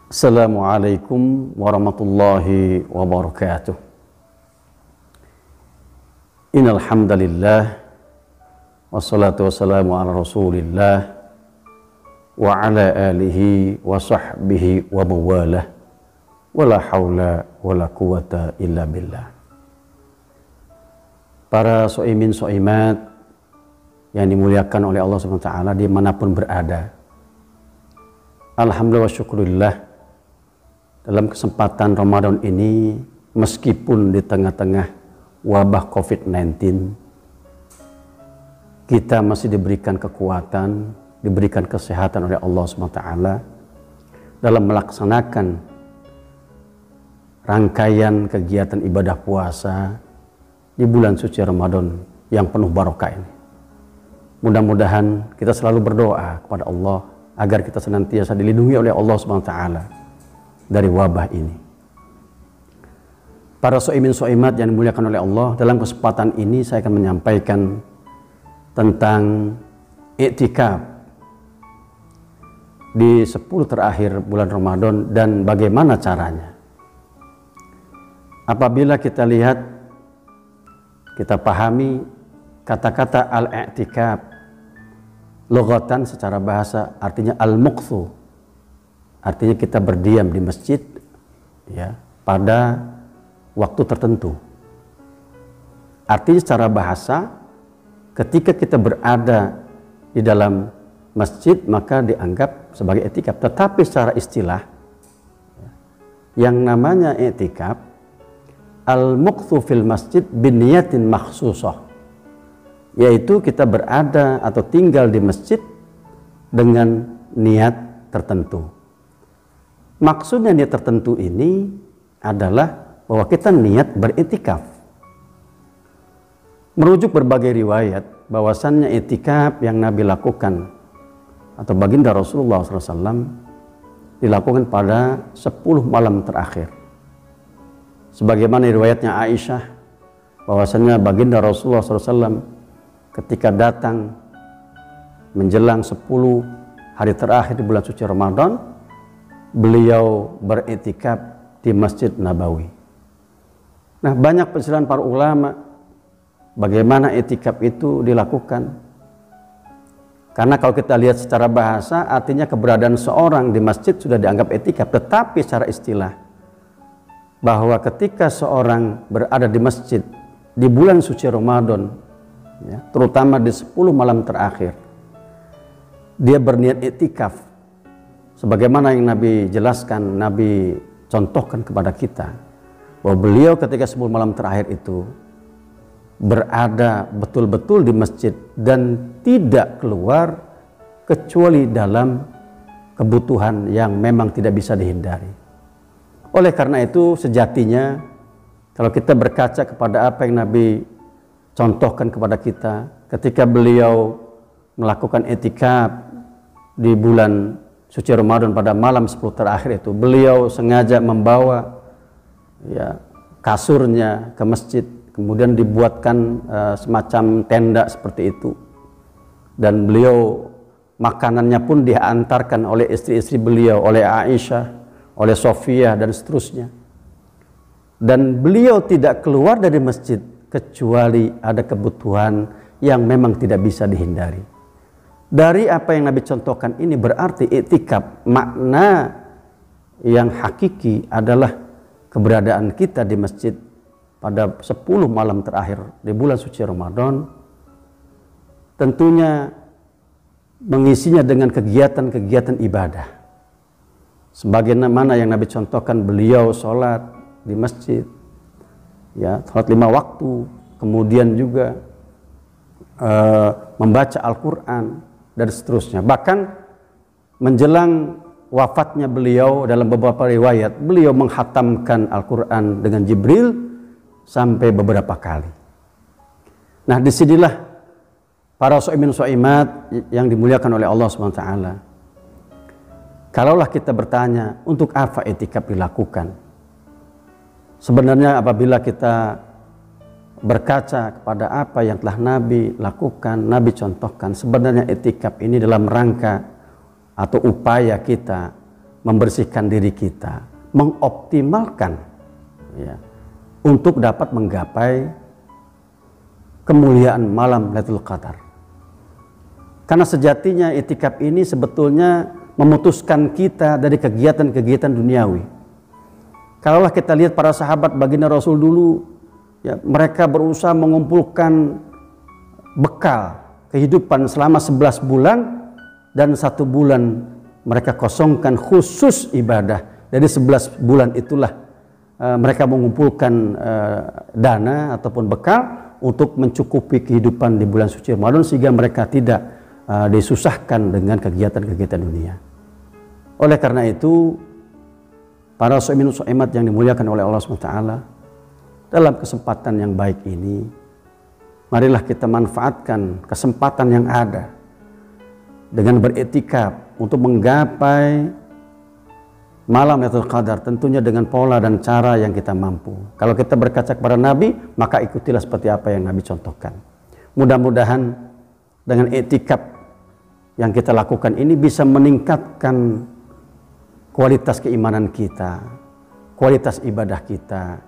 Assalamualaikum warahmatullahi wabarakatuh. Innal hamdalillah wassalatu wassalamu ala Rasulillah wa ala alihi wa sahbihi wa mawalah wala haula wala quwata illa billah. Para so'imin so'imat yang dimuliakan oleh Allah Subhanahu wa taala dimanapun berada, alhamdulillah wa syukurillah, dalam kesempatan Ramadan ini, meskipun di tengah-tengah wabah COVID-19, kita masih diberikan kekuatan, diberikan kesehatan oleh Allah SWT dalam melaksanakan rangkaian kegiatan ibadah puasa di bulan suci Ramadan yang penuh barokah ini. Mudah-mudahan kita selalu berdoa kepada Allah agar kita senantiasa dilindungi oleh Allah SWT dari wabah ini. Para so'imin so'imat yang dimuliakan oleh Allah, dalam kesempatan ini saya akan menyampaikan tentang i'tikaf di 10 terakhir bulan Ramadan dan bagaimana caranya. Apabila kita lihat, kita pahami kata-kata al-i'tikaf lughatan secara bahasa artinya al-muqthu, artinya kita berdiam di masjid ya pada waktu tertentu. Artinya secara bahasa, ketika kita berada di dalam masjid maka dianggap sebagai i'tikaf. Tetapi secara istilah, yang namanya i'tikaf al-muqthu fil masjid biniyatin makhsusah, yaitu kita berada atau tinggal di masjid dengan niat tertentu. Maksudnya niat tertentu ini adalah bahwa kita niat beriktikaf. Merujuk berbagai riwayat bahwasannya iktikaf yang Nabi lakukan atau baginda Rasulullah SAW dilakukan pada 10 malam terakhir. Sebagaimana riwayatnya Aisyah bahwasannya baginda Rasulullah SAW ketika datang menjelang 10 hari terakhir di bulan suci Ramadan, beliau beriktikaf di Masjid Nabawi. Nah, banyak penjelasan para ulama bagaimana iktikaf itu dilakukan. Karena kalau kita lihat secara bahasa, artinya keberadaan seorang di masjid sudah dianggap iktikaf. Tetapi secara istilah, bahwa ketika seorang berada di masjid di bulan suci Ramadan, ya, terutama di 10 malam terakhir, dia berniat iktikaf. Sebagaimana yang Nabi jelaskan, Nabi contohkan kepada kita, bahwa beliau ketika 10 malam terakhir itu berada betul-betul di masjid dan tidak keluar kecuali dalam kebutuhan yang memang tidak bisa dihindari. Oleh karena itu sejatinya kalau kita berkaca kepada apa yang Nabi contohkan kepada kita ketika beliau melakukan i'tikaf di bulan suci Ramadan pada malam 10 terakhir itu, beliau sengaja membawa ya kasurnya ke masjid, kemudian dibuatkan semacam tenda seperti itu, dan beliau makanannya pun diantarkan oleh istri-istri beliau, oleh Aisyah, oleh Sofia dan seterusnya. Dan beliau tidak keluar dari masjid kecuali ada kebutuhan yang memang tidak bisa dihindari. Dari apa yang Nabi contohkan ini berarti i'tikaf makna yang hakiki adalah keberadaan kita di masjid pada 10 malam terakhir di bulan suci Ramadan, tentunya mengisinya dengan kegiatan-kegiatan ibadah. Sebagaimana yang Nabi contohkan, beliau sholat di masjid, ya, sholat 5 waktu, kemudian juga membaca Al-Quran dan seterusnya. Bahkan menjelang wafatnya beliau, dalam beberapa riwayat beliau menghatamkan Al-Quran dengan Jibril sampai beberapa kali. Nah, disinilah para so'imin so'imat yang dimuliakan oleh Allah SWT, kalaulah kita bertanya untuk apa i'tikaf dilakukan, sebenarnya apabila kita berkaca kepada apa yang telah Nabi lakukan, Nabi contohkan, sebenarnya i'tikaf ini dalam rangka atau upaya kita membersihkan diri kita, mengoptimalkan ya, untuk dapat menggapai kemuliaan malam Lailatul Qadar. Karena sejatinya itikaf ini sebetulnya memutuskan kita dari kegiatan-kegiatan duniawi. Kalaulah kita lihat para sahabat baginda Rasul dulu, ya, mereka berusaha mengumpulkan bekal kehidupan selama 11 bulan, dan 1 bulan mereka kosongkan khusus ibadah. Dari 11 bulan itulah mereka mengumpulkan dana ataupun bekal untuk mencukupi kehidupan di bulan suci Ramadan, sehingga mereka tidak disusahkan dengan kegiatan-kegiatan dunia. Oleh karena itu, para shaimin shaimat yang dimuliakan oleh Allah SWT, dalam kesempatan yang baik ini, marilah kita manfaatkan kesempatan yang ada dengan beriktikaf untuk menggapai malam Lailatul Qadar, tentunya dengan pola dan cara yang kita mampu. Kalau kita berkaca kepada Nabi, maka ikutilah seperti apa yang Nabi contohkan. Mudah-mudahan dengan iktikaf yang kita lakukan ini bisa meningkatkan kualitas keimanan kita, kualitas ibadah kita,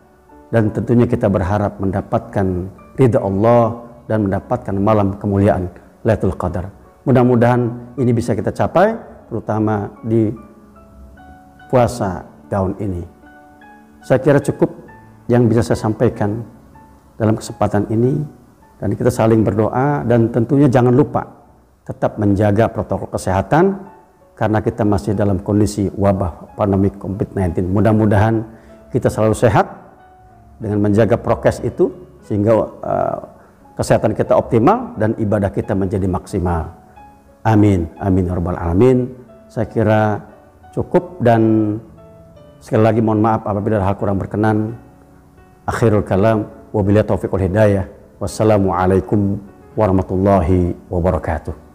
dan tentunya kita berharap mendapatkan ridha Allah dan mendapatkan malam kemuliaan Lailatul Qadar. Mudah-mudahan ini bisa kita capai, terutama di puasa tahun ini. Saya kira cukup yang bisa saya sampaikan dalam kesempatan ini, dan kita saling berdoa, dan tentunya jangan lupa tetap menjaga protokol kesehatan karena kita masih dalam kondisi wabah pandemi COVID-19. Mudah-mudahan kita selalu sehat dengan menjaga prokes itu, sehingga kesehatan kita optimal dan ibadah kita menjadi maksimal. Amin, amin ya rabbal alamin. Saya kira cukup, dan sekali lagi mohon maaf apabila ada hal kurang berkenan. Akhirul kalam, wabillahi taufiq wal hidayah. Wassalamualaikum warahmatullahi wabarakatuh.